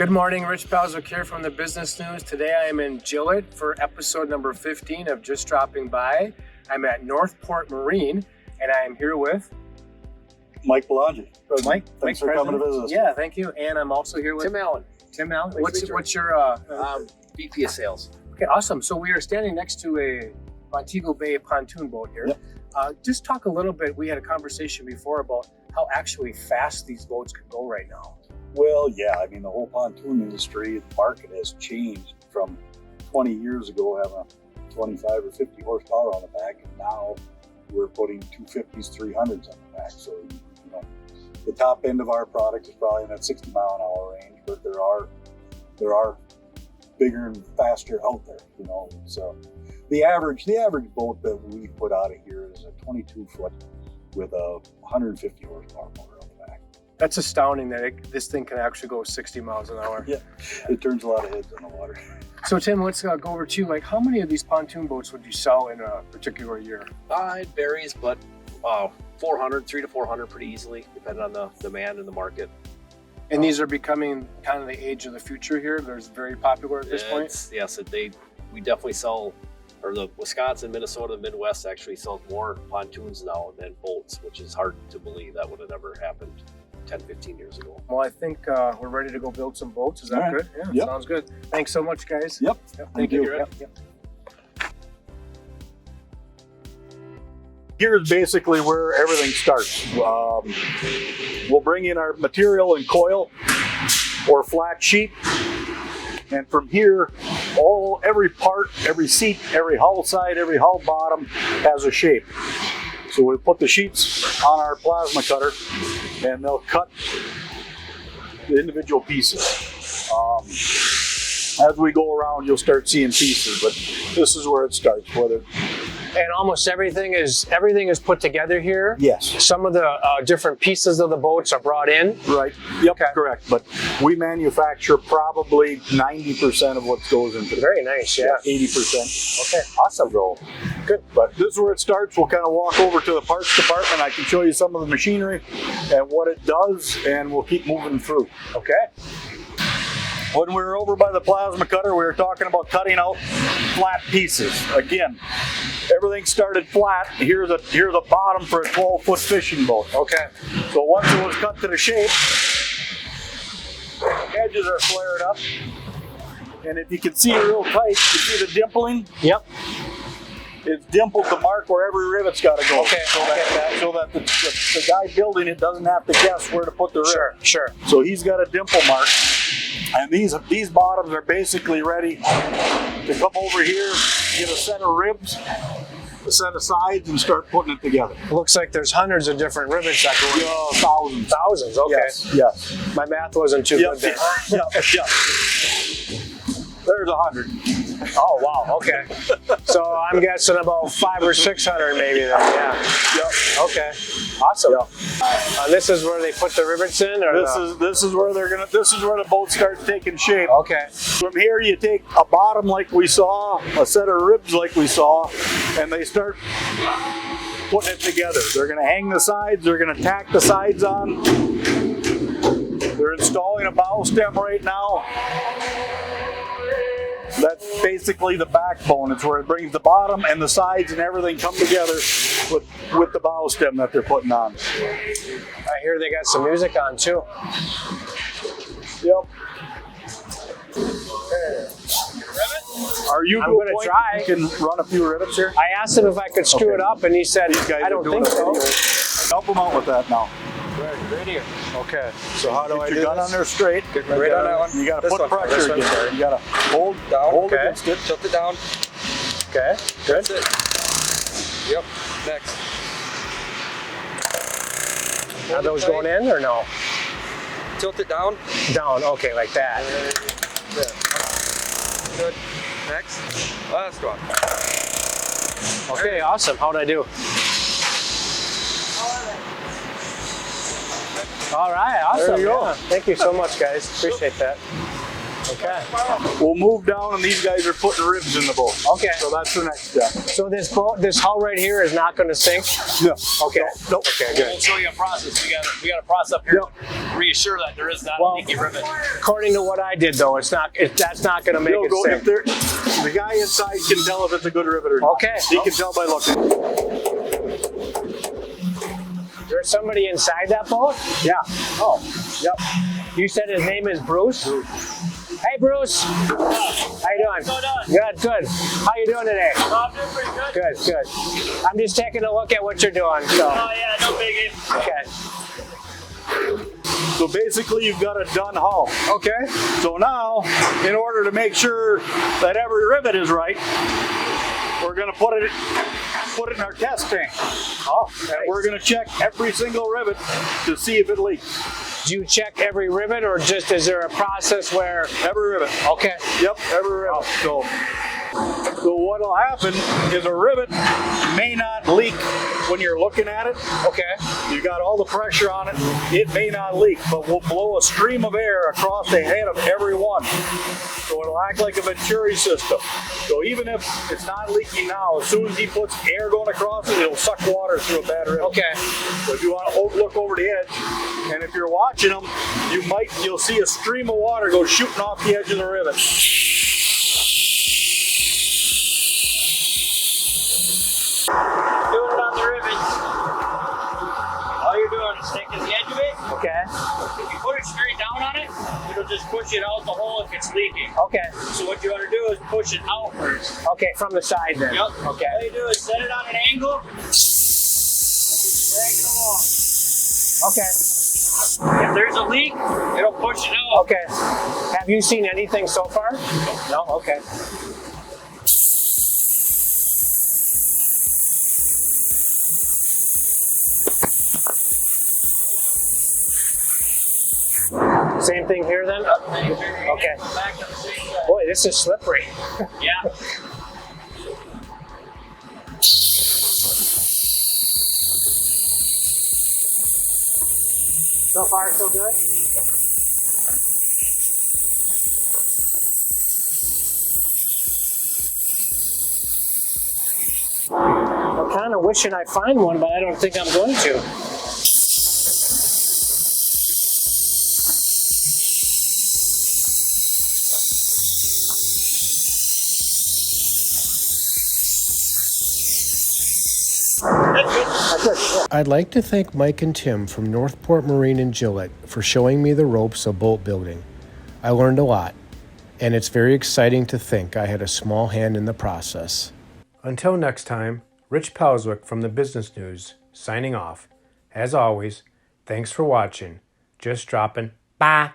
Good morning, Rich Palzewic here from the Business News. Today I am in Gillett for episode number 15 of Just Dropping By. I'm at Northport Marine and I am here with Mike Belanger. Mike, thanks for coming to visit us. Yeah, thank you. And I'm also here with Tim Allen. Tim Allen. What's your VP of Sales. Okay, awesome. So we are standing next to a Montego Bay pontoon boat here. Yep. Just talk a little bit. We had a conversation before about how actually fast these boats can go right now. Well, yeah, I mean, the whole pontoon industry, the market has changed from 20 years ago having a 25 or 50 horsepower on the back, and now we're putting 250s, 300s on the back. So, you know, the top end of our product is probably in that 60 mile an hour range, but there are bigger and faster out there, you know. So the average boat that we put out of here is a 22 foot with a 150 horsepower motor on the back. That's astounding that this thing can actually go 60 miles an hour. Yeah, it turns a lot of heads in the water. So Tim, let's go over to you. Like, how many of these pontoon boats would you sell in a particular year? It varies, but 300 to 400 pretty easily, depending on the demand in the market. And these are becoming kind of the age of the future here. They're very popular at this point. Yes, we definitely sell, or the Wisconsin, Minnesota, Midwest actually sells more pontoons now than boats, which is hard to believe. That would have never happened 10, 15 years ago. Well, I think we're ready to go build some boats. Is that All right. good? Yeah, Yep. Sounds good. Thanks so much, guys. Yep. Thank you. you. Yep. Here's basically where everything starts. We'll bring in our material in coil or flat sheet, and from here, every part, every seat, every hull side, every hull bottom has a shape. So we put the sheets on our plasma cutter, and they'll cut the individual pieces. As we go around, you'll start seeing pieces, but this is where it starts. And almost everything is put together here. Yes. Some of the different pieces of the boats are brought in. Right. Yep. Okay. Correct. But we manufacture probably 90% of what goes into it. Very nice. Yeah. 80%. Okay. Awesome. So Good. But this is where it starts. We'll kind of walk over to the parts department. I can show you some of the machinery and what it does, and we'll keep moving through. Okay. When we were over by the plasma cutter, we were talking about cutting out flat pieces. Again, everything started flat. Here's a bottom for a 12-foot fishing boat. Okay. So once it was cut to the shape, the edges are flared up. And if you can see real tight, you see the dimpling? Yep. It's dimpled to mark where every rivet's got to go. Okay. So that the guy building it doesn't have to guess where to put the rivet. Sure. So he's got a dimple mark. And these bottoms are basically ready to come over here, get a set of ribs, a set of sides, and start putting it together. It looks like there's hundreds of different rivets that go in. Thousands. Thousands. Okay. Yes. My math wasn't too good there. Yep. There's 100. Oh wow. Okay. So I'm guessing about 500 or 600 maybe then. Yeah. Yep. Okay. Awesome. Yep. This is where they put the rivets in, or This is where the boat starts taking shape. Okay. From here, you take a bottom like we saw, a set of ribs like we saw, and they start putting it together. They're going to hang the sides. They're going to tack the sides on. They're installing a bow stem right now. That's basically the backbone. It's where it brings the bottom and the sides and everything come together with the bow stem that they're putting on. I hear they got some music on too. Yep. Are you I'm gonna try. You can run a few rivets here. I asked him if I could screw it up, and he said, These guys "I are don't doing think so." Help them out with that now. Right here. Okay. So how do Get I your do gun this? on there straight. Get right on that one. You got to This put one. pressure This one, against sorry. it. You got to hold Down. against it. Tilt it down. Okay. Good. That's it. Yep. Next. Are those going in or no? Tilt it down. Down. Okay, like that. There. Good. Next. Last one. Okay. Awesome. How'd I do? All right. Awesome. There you go. Yeah. Thank you so much, guys. Appreciate that. Okay. We'll move down, and these guys are putting ribs in the boat. Okay. So that's the next step. So this hull right here is not going to sink? No. Okay. Nope. Okay, We'll good. show you a process. We got a process up here to reassure that there is not a leaky rivet. According to what I did, though, that's not going to make it If sink. the guy inside can tell if it's a good rivet or not. Okay. He can tell by looking. There's somebody inside that boat? Yeah. Oh. Yep. You said his name is Bruce? Hey, Bruce. How you doing? Good, good. How you doing today? I'm doing pretty good. Good, good. I'm just taking a look at what you're doing. So. Oh yeah, no biggie. Okay. So basically, you've got a done hull. Okay. So now, in order to make sure that every rivet is right, we're going to put it in our test tank. Oh, And we're going to check every single rivet to see if it leaks. Do you check every rivet, or just is there a process where? Every rivet. Okay. Yep, every rivet. So what'll happen is a rivet may not leak when you're looking at it. Okay. You got all the pressure on it. It may not leak, but we'll blow a stream of air across the head of every one. So it'll act like a Venturi system. So even if it's not leaking now, as soon as he puts air going across it, it'll suck water through a bad rivet. Okay. So if you want to look over the edge, and if you're watching them, you'll see a stream of water go shooting off the edge of the rivet. Doing it on the rivets. All you're doing is taking the edge of it. Okay. If you put it straight down on it, it'll just push it out the hole if it's leaking. Okay. So what you want to do is push it outwards. Okay, from the side then. Yep. Okay. All you do is set it on an angle. Drag it along. Okay. If there's a leak, it'll push it out. Okay. Have you seen anything so far? No? Okay. Same thing here then? Okay. Back to the same side. Boy, this is slippery. Yeah. So far, so good? I'm kind of wishing I find one, but I don't think I'm going to. That's good. Yeah. I'd like to thank Mike and Tim from Northport Marine in Gillett for showing me the ropes of boat building. I learned a lot, and it's very exciting to think I had a small hand in the process. Until next time, Rich Palzewic from the Business News, signing off. As always, thanks for watching. Just dropping. Bye.